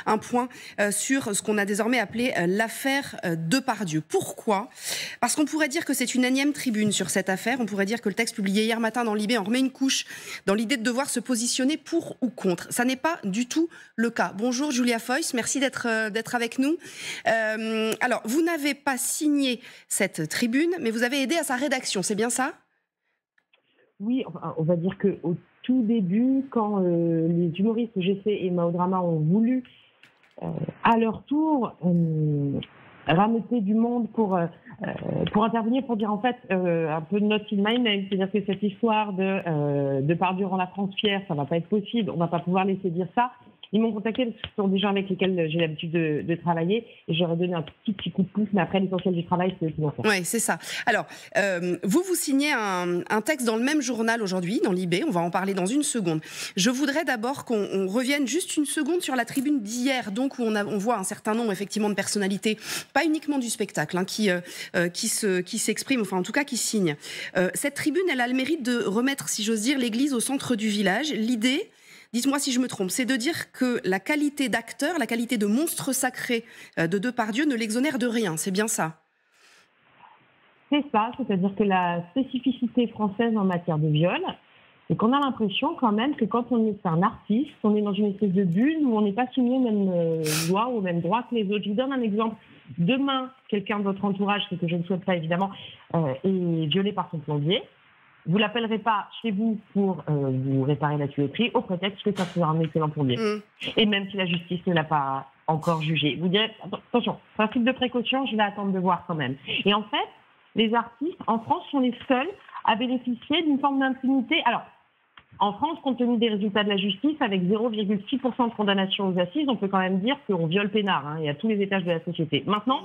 un point sur ce qu'on a désormais appelé l'affaire Depardieu. Pourquoi ? Parce qu'on pourrait dire que c'est une énième tribune sur cette affaire. On pourrait dire que le texte publié hier matin dans Libé en remet une couche dans l'idée de devoir se positionner pour ou contre. Ça n'est pas du tout le cas. Bonjour Julia Foyce, merci d'être avec nous. Alors, vous n'avez pas signé cette tribune, mais vous avez aidé à sa rédaction, c'est bien ça ? Oui, on va dire qu'au tout début, quand les humoristes GC et Mahodrama ont voulu, à leur tour, rameuter du monde pour intervenir, pour dire en fait un peu de note in my name, c'est-à-dire que cette histoire de Pardieu rend la France fière, ça va pas être possible, on va pas pouvoir laisser dire ça. Ils m'ont contacté parce que ce sont des gens avec lesquels j'ai l'habitude de travailler et j'aurais donné un petit coup de pouce, mais après l'essentiel du travail, c'est eux qui vont faire. Oui, c'est ça. Alors, vous signez un texte dans le même journal aujourd'hui, dans Libé, on va en parler dans une seconde. Je voudrais d'abord qu'on revienne juste une seconde sur la tribune d'hier, donc où on voit un certain nombre effectivement de personnalités, pas uniquement du spectacle, hein, qui s'expriment, enfin en tout cas qui signent. Cette tribune, elle a le mérite de remettre, si j'ose dire, l'église au centre du village. L'idée, dites-moi si je me trompe, c'est de dire que la qualité d'acteur, la qualité de monstre sacré de Depardieu ne l'exonère de rien, c'est bien ça ? C'est ça, c'est-à-dire que la spécificité française en matière de viol, c'est qu'on a l'impression quand même que quand on est un artiste, on est dans une espèce de bulle où on n'est pas soumis aux mêmes lois, aux mêmes droits que les autres. Je vous donne un exemple. Demain, quelqu'un de votre entourage, ce que je ne souhaite pas évidemment, est violé par son plombier. Vous l'appellerez pas chez vous pour vous réparer la tuyauterie au prétexte que ça sera un excellent plombier. Et même si la justice ne l'a pas encore jugé. Vous direz, attention, principe de précaution, je vais attendre de voir quand même. Et en fait, les artistes en France sont les seuls à bénéficier d'une forme d'impunité. Alors, en France, compte tenu des résultats de la justice, avec 0,6% de condamnation aux assises, on peut quand même dire qu'on viole peinard, hein, et à tous les étages de la société. Maintenant,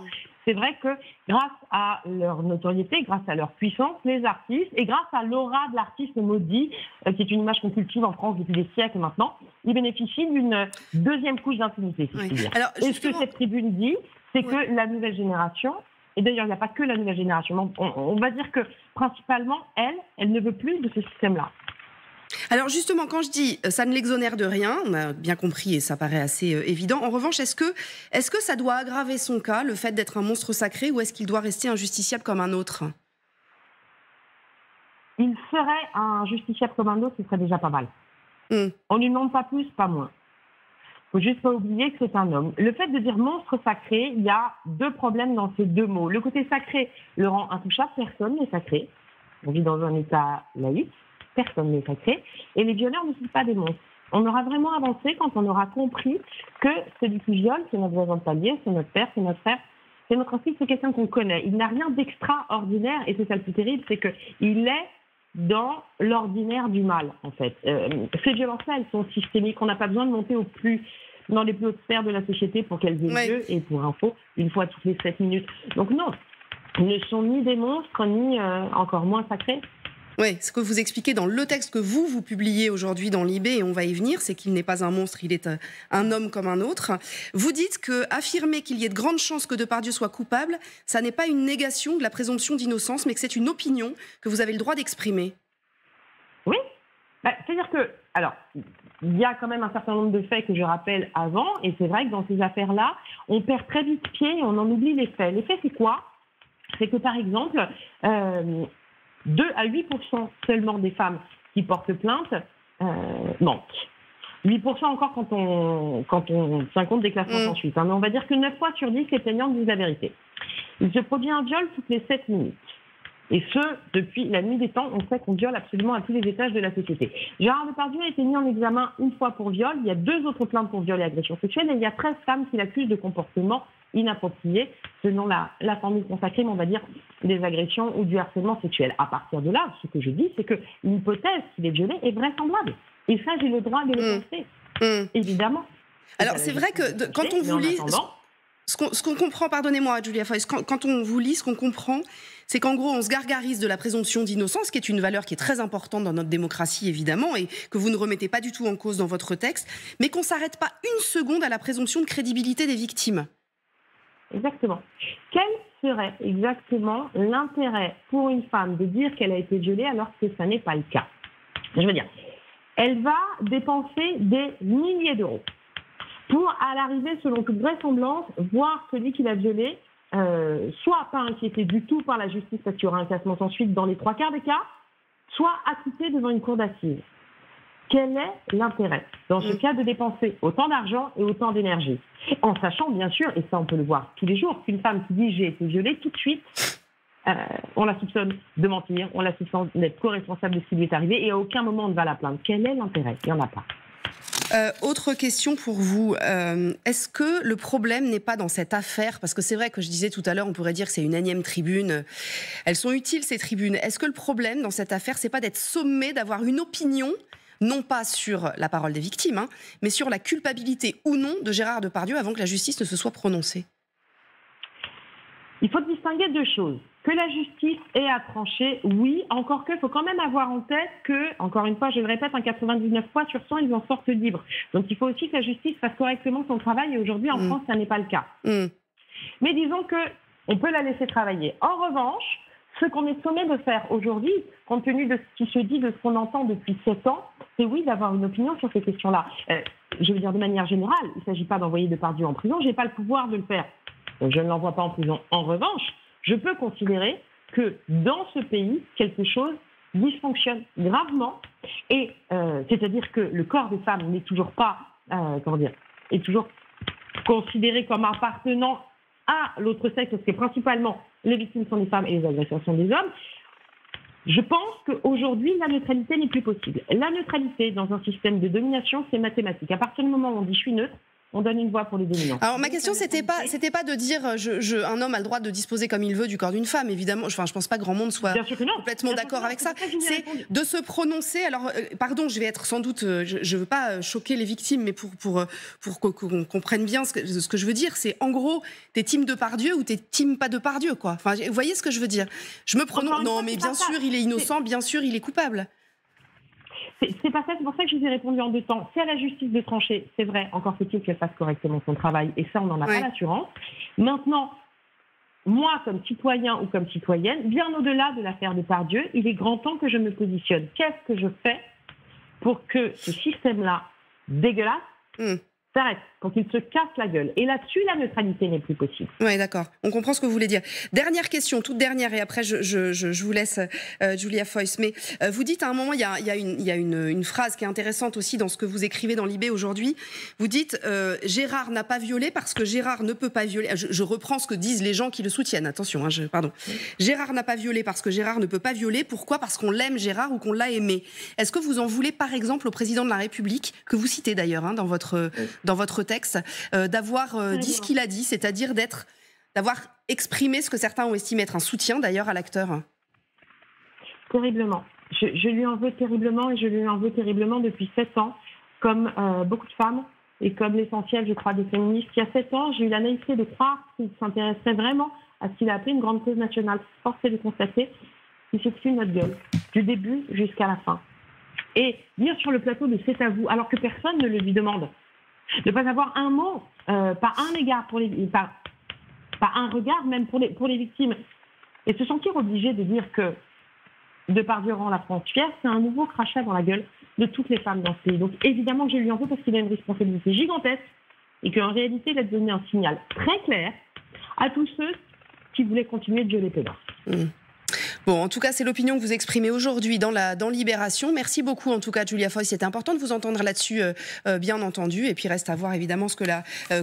c'est vrai que grâce à leur notoriété, grâce à leur puissance, les artistes, et grâce à l'aura de l'artiste maudit, qui est une image qu'on cultive en France depuis des siècles maintenant, ils bénéficient d'une deuxième couche d'impunité, si je puis dire. Alors, et ce que cette tribune dit, c'est que la nouvelle génération, et d'ailleurs, il n'y a pas que la nouvelle génération, on va dire que principalement, elle ne veut plus de ce système-là. Alors justement, quand je dis ça ne l'exonère de rien, on a bien compris et ça paraît assez évident. En revanche, est-ce que ça doit aggraver son cas, le fait d'être un monstre sacré, ou est-ce qu'il doit rester injusticiable comme un autre ? Il serait un justiciable comme un autre, ce serait déjà pas mal. On ne lui demande pas plus, pas moins. Il ne faut juste pas oublier que c'est un homme. Le fait de dire monstre sacré, il y a deux problèmes dans ces deux mots. Le côté sacré le rend intouchable, personne n'est sacré. On vit dans un état laïque. Personne n'est sacré, et les violeurs ne sont pas des monstres. On aura vraiment avancé quand on aura compris que celui qui viole, c'est notre voisin de palier, c'est notre père, c'est notre frère, c'est notre fils, c'est quelqu'un qu'on connaît. Il n'a rien d'extraordinaire, et c'est ça le plus terrible, c'est qu'il est dans l'ordinaire du mal, en fait. Ces violences-là, elles sont systémiques. On n'a pas besoin de monter dans les plus hautes sphères de la société pour qu'elles aient lieu, et pour info, une fois toutes les 7 minutes. Donc non, ils ne sont ni des monstres, ni encore moins sacrés. Oui, ce que vous expliquez dans le texte que vous publiez aujourd'hui dans Libé, et on va y venir, c'est qu'il n'est pas un monstre, il est un homme comme un autre. Vous dites que affirmer qu'il y ait de grandes chances que Depardieu soit coupable, ça n'est pas une négation de la présomption d'innocence, mais que c'est une opinion que vous avez le droit d'exprimer. Oui, c'est-à-dire que, alors, il y a quand même un certain nombre de faits que je rappelle avant, et c'est vrai que dans ces affaires-là, on perd très vite pied et on en oublie les faits. Les faits, c'est quoi ? C'est que, par exemple, 2 à 8% seulement des femmes qui portent plainte mentent. 8% encore quand on tient compte des classements sans suite. Hein, mais on va dire que 9 fois sur 10, les plaignantes disent la vérité. Il se produit un viol toutes les 7 minutes. Et ce, depuis la nuit des temps, on sait qu'on viole absolument à tous les étages de la société. Gérard Depardieu a été mis en examen une fois pour viol. Il y a 2 autres plaintes pour viol et agression sexuelle. Et il y a 13 femmes qui l'accusent de comportement inapproprié, selon la formule consacrée, mais on va dire des agressions ou du harcèlement sexuel. À partir de là, ce que je dis, c'est que l'hypothèse qu'il est violé est vraisemblable. Et ça, j'ai le droit de le penser, évidemment. Alors, c'est vrai que quand on vous lit... Ce qu'on comprend, pardonnez-moi Julia Foyce, quand on vous lit, ce qu'on comprend, c'est qu'en gros, on se gargarise de la présomption d'innocence, qui est une valeur qui est très importante dans notre démocratie, évidemment, et que vous ne remettez pas du tout en cause dans votre texte, mais qu'on ne s'arrête pas une seconde à la présomption de crédibilité des victimes. Exactement. Quel serait exactement l'intérêt pour une femme de dire qu'elle a été violée alors que ça n'est pas le cas ? Je veux dire, elle va dépenser des milliers d'euros pour, à l'arrivée, selon toute vraisemblance, voir celui qui l'a violée, soit pas inquiété du tout par la justice parce qu'il y aura un classement sans suite dans les 3/4 des cas, soit acquitté devant une cour d'assises. Quel est l'intérêt dans ce cas de dépenser autant d'argent et autant d'énergie? En sachant bien sûr, et ça on peut le voir tous les jours, qu'une femme qui dit j'ai été violée, tout de suite, on la soupçonne de mentir, on la soupçonne d'être co-responsable de ce qui lui est arrivé et à aucun moment on ne va la plaindre. Quel est l'intérêt? Il n'y en a pas. Autre question pour vous. Est-ce que le problème n'est pas dans cette affaire? Parce que c'est vrai que je disais tout à l'heure, on pourrait dire que c'est une énième tribune. Elles sont utiles, ces tribunes. Est-ce que le problème dans cette affaire, c'est pas d'être sommé d'avoir une opinion, non pas sur la parole des victimes, hein, mais sur la culpabilité ou non de Gérard Depardieu avant que la justice ne se soit prononcée? Il faut distinguer deux choses. Que la justice ait à trancher, oui, encore qu'il faut quand même avoir en tête que, encore une fois, je le répète, un 99 fois sur 100, ils en sortent libres. Donc il faut aussi que la justice fasse correctement son travail et aujourd'hui, en France, ça n'est pas le cas. Mais disons qu'on peut la laisser travailler. En revanche, ce qu'on est sommé de faire aujourd'hui, compte tenu de ce qui se dit, de ce qu'on entend depuis 7 ans, c'est oui d'avoir une opinion sur ces questions-là. Je veux dire de manière générale, il ne s'agit pas d'envoyer Depardieu en prison, je n'ai pas le pouvoir de le faire. Donc je ne l'envoie pas en prison. En revanche, je peux considérer que dans ce pays, quelque chose dysfonctionne gravement, et c'est-à-dire que le corps des femmes n'est toujours pas, est toujours considéré comme appartenant à l'autre sexe, parce que principalement les victimes sont des femmes et les agresseurs sont des hommes. Je pense qu'aujourd'hui, la neutralité n'est plus possible. La neutralité dans un système de domination, c'est mathématique. À partir du moment où on dit je suis neutre, on donne une voix pour les dominants. Alors ma question, c'était pas de dire un homme a le droit de disposer comme il veut du corps d'une femme, évidemment. Enfin, je pense pas que grand monde soit complètement d'accord avec ça. C'est de se prononcer. Alors, pardon, je vais être sans doute, je veux pas choquer les victimes, mais pour qu'on comprenne bien ce que je veux dire, c'est en gros, t'es team Depardieu ou t'es team pas Depardieu, quoi. Enfin, vous voyez ce que je veux dire? Je me prononce. Non, mais bien sûr, il est innocent, bien sûr, il est coupable. C'est pas ça, c'est pour ça que je vous ai répondu en 2 temps. C'est à la justice de trancher, c'est vrai, encore faut-il qu'elle fasse correctement son travail, et ça, on n'en a pas l'assurance. Maintenant, moi, comme citoyen ou comme citoyenne, bien au-delà de l'affaire Depardieu, il est grand temps que je me positionne. Qu'est-ce que je fais pour que ce système-là, dégueulasse, s'arrête, quand il se casse la gueule? Et là-dessus, la neutralité n'est plus possible. Oui, d'accord. On comprend ce que vous voulez dire. Dernière question, toute dernière, et après je vous laisse, Julia Foyce. Mais vous dites à un moment, il y a une phrase qui est intéressante aussi dans ce que vous écrivez dans Libé aujourd'hui. Vous dites Gérard n'a pas violé parce que Gérard ne peut pas violer. Je reprends ce que disent les gens qui le soutiennent. Attention, hein, pardon. Gérard n'a pas violé parce que Gérard ne peut pas violer. Pourquoi? Parce qu'on l'aime, Gérard, ou qu'on l'a aimé. Est-ce que vous en voulez, par exemple, au président de la République, que vous citez d'ailleurs dans votre texte, d'avoir dit ce qu'il a dit, c'est-à-dire d'avoir exprimé ce que certains ont estimé être un soutien d'ailleurs à l'acteur? Terriblement. Je lui en veux terriblement, et je lui en veux terriblement depuis 7 ans, comme beaucoup de femmes et comme l'essentiel, je crois, des féministes. Il y a 7 ans, j'ai eu la naïveté de croire qu'il s'intéresserait vraiment à ce qu'il a appelé une grande cause nationale. Force est de constater qu'il se fout de notre gueule, du début jusqu'à la fin. Et dire sur le plateau de c'est à vous, alors que personne ne le lui demande, de ne pas avoir un mot, pas un égard pas un regard même pour les victimes, et se sentir obligé de dire que Depardieu rend la France fière, c'est un nouveau crachat dans la gueule de toutes les femmes dans ce pays. Donc évidemment que je lui en veux parce qu'il a une responsabilité gigantesque et qu'en réalité il a donné un signal très clair à tous ceux qui voulaient continuer de violer pédophiles. Bon, en tout cas, c'est l'opinion que vous exprimez aujourd'hui dans Libération. Merci beaucoup, en tout cas, Julia Foyce. C'était important de vous entendre là-dessus, bien entendu. Et puis, reste à voir, évidemment,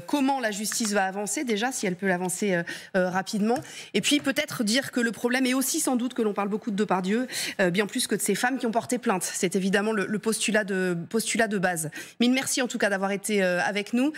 comment la justice va avancer, déjà, si elle peut l'avancer rapidement. Et puis, peut-être dire que le problème est aussi, sans doute, que l'on parle beaucoup de Depardieu, bien plus que de ces femmes qui ont porté plainte. C'est évidemment le postulat de base. Mille merci, en tout cas, d'avoir été avec nous.